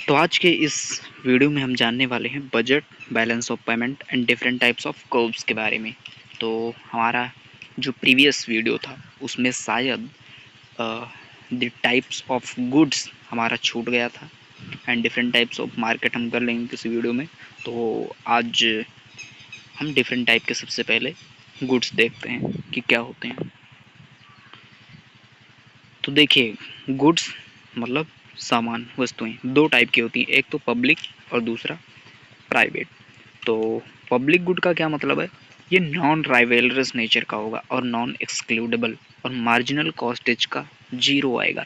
तो आज के इस वीडियो में हम जानने वाले हैं budget, balance of payment and different types of curves के बारे में। तो हमारा जो प्रीवियस वीडियो था उसमें शायद द टाइप्स ऑफ गुड्स हमारा छूट गया था and different types of market हम कर लेंगे किसी वीडियो में। तो आज हम डिफरेंट टाइप के सबसे पहले गुड्स देखते हैं कि क्या होते हैं। तो देखिए, गुड्स मतलब सामान, वस्तुएं दो टाइप की होती हैं, एक तो पब्लिक और दूसरा प्राइवेट। तो पब्लिक गुड का क्या मतलब है? ये नॉन राइवेलरस नेचर का होगा और नॉन एक्सक्लूडेबल और मार्जिनल कॉस्टेज का जीरो आएगा।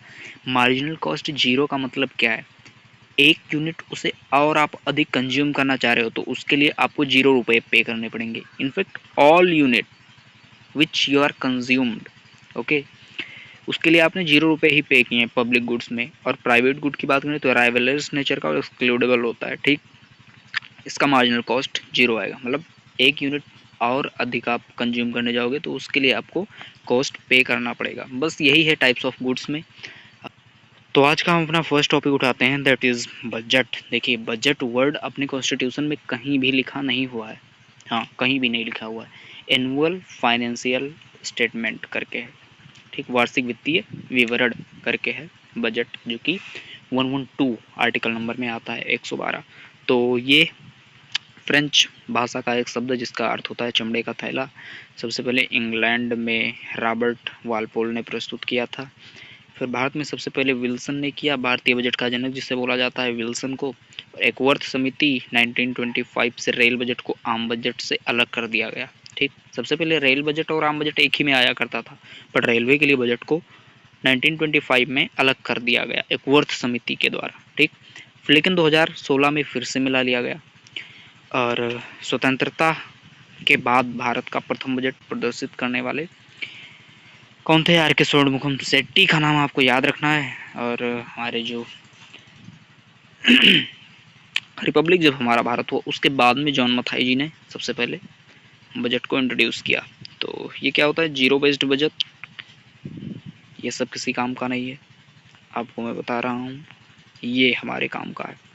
मार्जिनल कॉस्ट जीरो का मतलब क्या है? एक यूनिट उसे और आप अधिक कंज्यूम करना चाह रहे हो तो उसके लिए आपको 0 रुपये पे करने पड़ेंगे। In fact all unit which you are consumed, okay, उसके लिए आपने 0 रुपये ही पे किए हैं पब्लिक गुड्स में। और प्राइवेट गुड की बात करें तो राइवेलरस नेचर का और एक्सक्लूडेबल होता है, ठीक। इसका मार्जिनल कॉस्ट जीरो आएगा, मतलब एक यूनिट और अधिक आप कंज्यूम करने जाओगे तो उसके लिए आपको कॉस्ट पे करना पड़ेगा। बस यही है टाइप्स ऑफ गुड्स में। तो आज का हम अपना फर्स्ट टॉपिक उठाते हैं, दैट इज़ बजट। देखिए, बजट वर्ड अपने कॉन्स्टिट्यूशन में कहीं भी लिखा नहीं हुआ है। हाँ, कहीं भी नहीं लिखा हुआ है। एनुअल फाइनेंशियल स्टेटमेंट करके है, ठीक, वार्षिक वित्तीय विवरण करके है बजट, जो कि 112 आर्टिकल नंबर में आता है 112। तो ये फ्रेंच भाषा का एक शब्द है जिसका अर्थ होता है चमड़े का थैला। सबसे पहले इंग्लैंड में रॉबर्ट वालपोल ने प्रस्तुत किया था। फिर भारत में सबसे पहले विल्सन ने किया, भारतीय बजट का जनक जिसे बोला जाता है विल्सन को। एक वर्थ समिति 1925 से रेल बजट को आम बजट से अलग कर दिया गया, ठीक। सबसे पहले रेल बजट और आम बजट एक ही में आया करता था, पर रेलवे के लिए बजट को 1925 में अलग कर दिया गया एक वर्थ समिति के द्वारा, ठीक। लेकिन 2016 में फिर से मिला लिया गया। और स्वतंत्रता के बाद भारत का प्रथम बजट प्रदर्शित करने वाले कौन थे? आर के स्वर्णमुखम सेट्टी का नाम आपको याद रखना है। और हमारे जो रिपब्लिक जब हमारा भारत हुआ उसके बाद में जॉन मथाई जी ने सबसे पहले बजट को इंट्रोड्यूस किया। तो ये क्या होता है? Zero based budget. ये सब किसी काम का नहीं है, आपको मैं बता रहा हूँ, ये हमारे काम का है।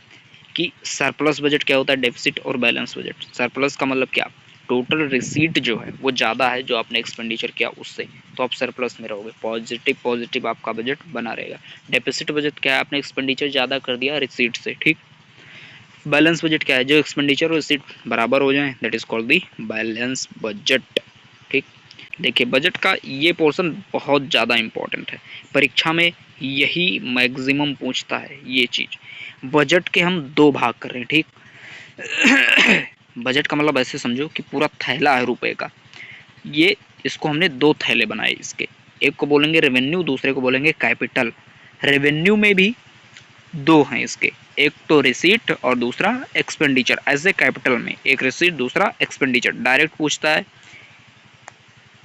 कि सरप्लस बजट क्या होता है? डेफिसिट और बैलेंस बजट। सरप्लस का मतलब क्या? टोटल रिसीट जो है वो ज़्यादा है जो आपने एक्सपेंडिचर किया उससे, तो आप सरप्लस में रहोगे। पॉजिटिव पॉजिटिव आपका बजट बना रहेगा। डेफिसिट बजट क्या है? आपने एक्सपेंडिचर ज़्यादा कर दिया रिसीट से, ठीक। बैलेंस बजट क्या है? जो एक्सपेंडिचर और रिसीट बराबर हो जाए, that is called the balance budget, ठीक। देखिए, बजट का ये पोर्शन बहुत ज़्यादा इंपॉर्टेंट है, परीक्षा में यही मैक्सिमम पूछता है ये चीज़। बजट के हम दो भाग कर रहे हैं, ठीक। बजट का मतलब ऐसे समझो कि पूरा थैला है रुपए का, ये इसको हमने दो थैले बनाए इसके। एक को बोलेंगे रेवेन्यू, दूसरे को बोलेंगे कैपिटल। रेवेन्यू में भी दो हैं इसके, एक तो रिसीट और दूसरा एक्सपेंडिचर। एज ए कैपिटल में एक रिसीट, दूसरा एक्सपेंडिचर। डायरेक्ट पूछता है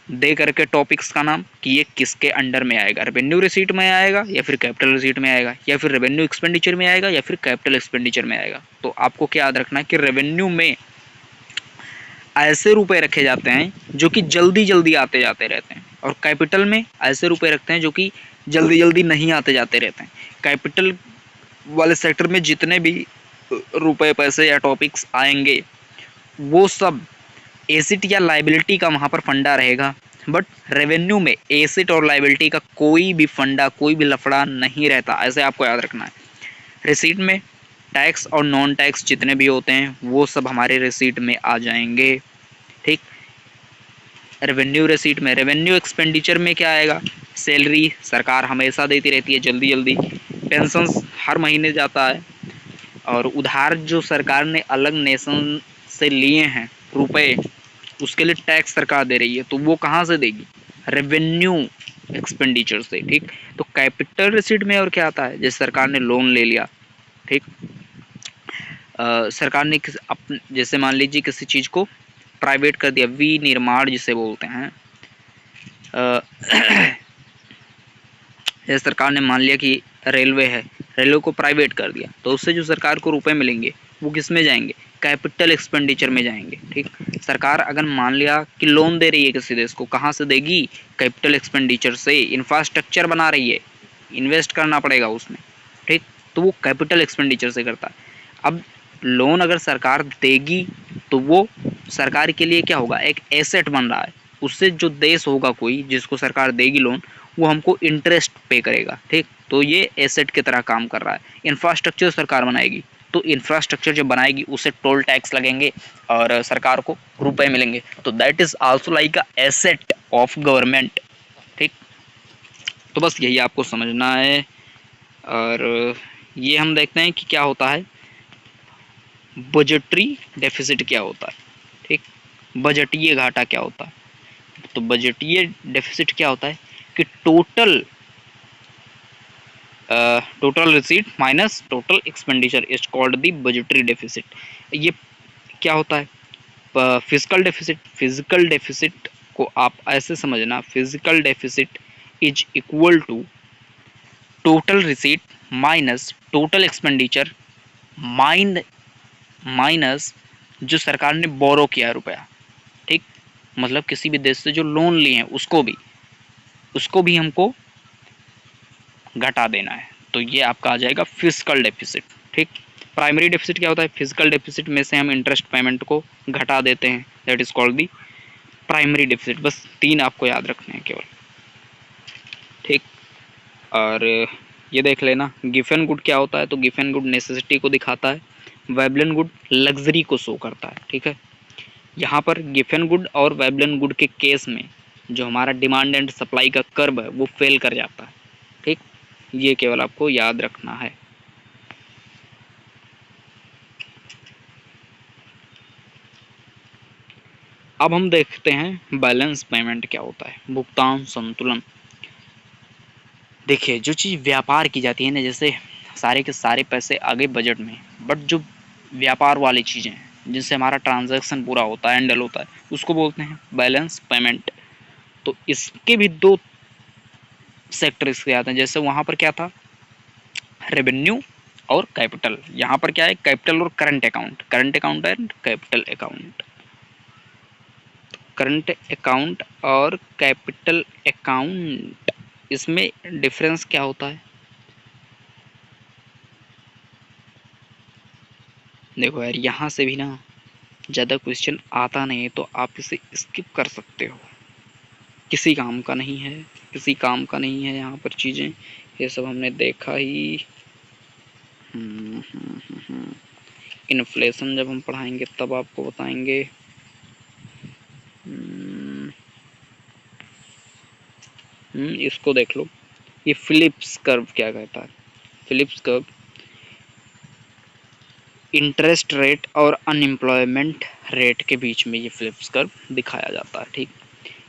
दे करके टॉपिक्स का नाम कि ये किसके अंडर में आएगा, रेवेन्यू रिसीट में आएगा या फिर कैपिटल रिसीट में आएगा, या फिर रेवेन्यू एक्सपेंडिचर में आएगा या फिर कैपिटल एक्सपेंडिचर में आएगा। तो आपको क्या याद रखना है कि रेवेन्यू में ऐसे रुपए रखे जाते हैं जो कि जल्दी जल्दी आते जाते रहते हैं, और कैपिटल में ऐसे रुपए रखते हैं जो कि जल्दी जल्दी नहीं आते जाते रहते हैं। कैपिटल वाले सेक्टर में जितने भी रुपए पैसे या टॉपिक्स आएंगे वो सब एसिट या लाइबिलिटी का वहाँ पर फंडा रहेगा। बट रेवेन्यू में एसिट और लाइबिलिटी का कोई भी फंडा, कोई भी लफड़ा नहीं रहता, ऐसे आपको याद रखना है। रिसीट में टैक्स और नॉन टैक्स जितने भी होते हैं वो सब हमारे रिसीट में आ जाएंगे, ठीक। रेवेन्यू रिसीट में, रेवेन्यू एक्सपेंडिचर में क्या आएगा? सैलरी सरकार हमेशा देती रहती है जल्दी जल्दी, पेंशन हर महीने जाता है, और उधार जो सरकार ने अलग नेशन से लिए हैं रुपए, उसके लिए टैक्स सरकार दे रही है, तो वो कहाँ से देगी? रेवेन्यू एक्सपेंडिचर से, ठीक। तो कैपिटल रिसीट में और क्या आता है? जैसे सरकार ने लोन ले लिया, ठीक। सरकार ने जैसे मान लीजिए किसी चीज़ को प्राइवेट कर दिया, विनिर्माण जिसे बोलते हैं। जैसे सरकार ने मान लिया कि रेलवे है, रेलवे को प्राइवेट कर दिया, तो उससे जो सरकार को रुपए मिलेंगे वो किस में जाएंगे? कैपिटल एक्सपेंडिचर में जाएंगे, ठीक। सरकार अगर मान लिया कि लोन दे रही है किसी देश को, कहाँ से देगी? कैपिटल एक्सपेंडिचर से। इंफ्रास्ट्रक्चर बना रही है, इन्वेस्ट करना पड़ेगा उसमें, ठीक। तो वो कैपिटल एक्सपेंडिचर से करता है। अब लोन अगर सरकार देगी तो वो सरकार के लिए क्या होगा, एक एसेट बन रहा है। उससे जो देश होगा कोई जिसको सरकार देगी लोन, वो हमको इंटरेस्ट पे करेगा, ठीक। तो ये एसेट की तरह काम कर रहा है। इंफ्रास्ट्रक्चर सरकार बनाएगी, तो इंफ्रास्ट्रक्चर जब बनाएगी उससे टोल टैक्स लगेंगे और सरकार को रुपए मिलेंगे, तो that is also like a asset of government, ठीक। तो बस यही आपको समझना है। और ये हम देखते हैं कि क्या होता है, बजटरी डेफिसिट क्या होता है, ठीक। बजटीय घाटा क्या होता है, तो बजटीय डेफिसिट क्या होता है कि total receipt minus total expenditure is called the budgetary deficit. ये क्या होता है, फिजिकल डेफिसिट को आप ऐसे समझना, physical deficit is equal to total receipt minus total expenditure minus जो सरकार ने बोरो किया है रुपया, ठीक। मतलब किसी भी देश से जो लोन लिए हैं उसको भी हमको घटा देना है, तो ये आपका आ जाएगा फिजिकल डेफिसिट, ठीक। प्राइमरी डेफिसिट क्या होता है, फिजिकल डेफिसिट में से हम इंटरेस्ट पेमेंट को घटा देते हैं, that is called the primary deficit. बस 3 आपको याद रखने हैं केवल, ठीक। और ये देख लेना, गिफन गुड क्या होता है, तो गिफन गुड नेसेसिटी को दिखाता है, वेबलन गुड लग्जरी को शो करता है, ठीक है। यहाँ पर गिफन गुड और वेबलन गुड के केस में जो हमारा डिमांड एंड सप्लाई का कर्व है वो फेल कर जाता है, ठीक। ये केवल आपको याद रखना है। अब हम देखते हैं बैलेंस पेमेंट क्या होता है, भुगतान संतुलन। देखिए जो चीज़ व्यापार की जाती है ना, जैसे सारे के सारे पैसे आगे बजट में, बट जो व्यापार वाली चीज़ें हैं जिनसे हमारा ट्रांजैक्शन पूरा होता है, हैंडल होता है, उसको बोलते हैं बैलेंस पेमेंट। तो इसके भी 2 सेक्टर इसके आते हैं। जैसे वहाँ पर क्या था, रेवेन्यू और कैपिटल। यहाँ पर क्या है, कैपिटल और current account, current account and capital account. Current account और कैपिटल अकाउंट, इसमें डिफरेंस क्या होता है, देखो यार यहाँ से भी ना ज़्यादा क्वेश्चन आता नहीं है, तो आप इसे स्किप कर सकते हो, किसी काम का नहीं है, किसी काम का नहीं है यहाँ पर चीज़ें, ये सब हमने देखा ही। इन्फ्लेशन जब हम पढ़ाएंगे तब आपको बताएंगे। इसको देख लो, ये फिलिप्स कर्व क्या कहता है, फिलिप्स कर्व इंटरेस्ट रेट और अनएम्प्लॉयमेंट रेट के बीच में ये फिलिप्स कर्व दिखाया जाता है, ठीक।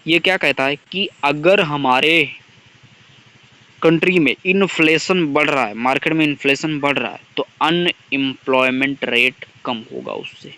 ये क्या कहता है कि अगर हमारे कंट्री में इन्फ्लेशन बढ़ रहा है, मार्केट में इन्फ्लेशन बढ़ रहा है, तो अनएम्प्लॉयमेंट रेट कम होगा उससे,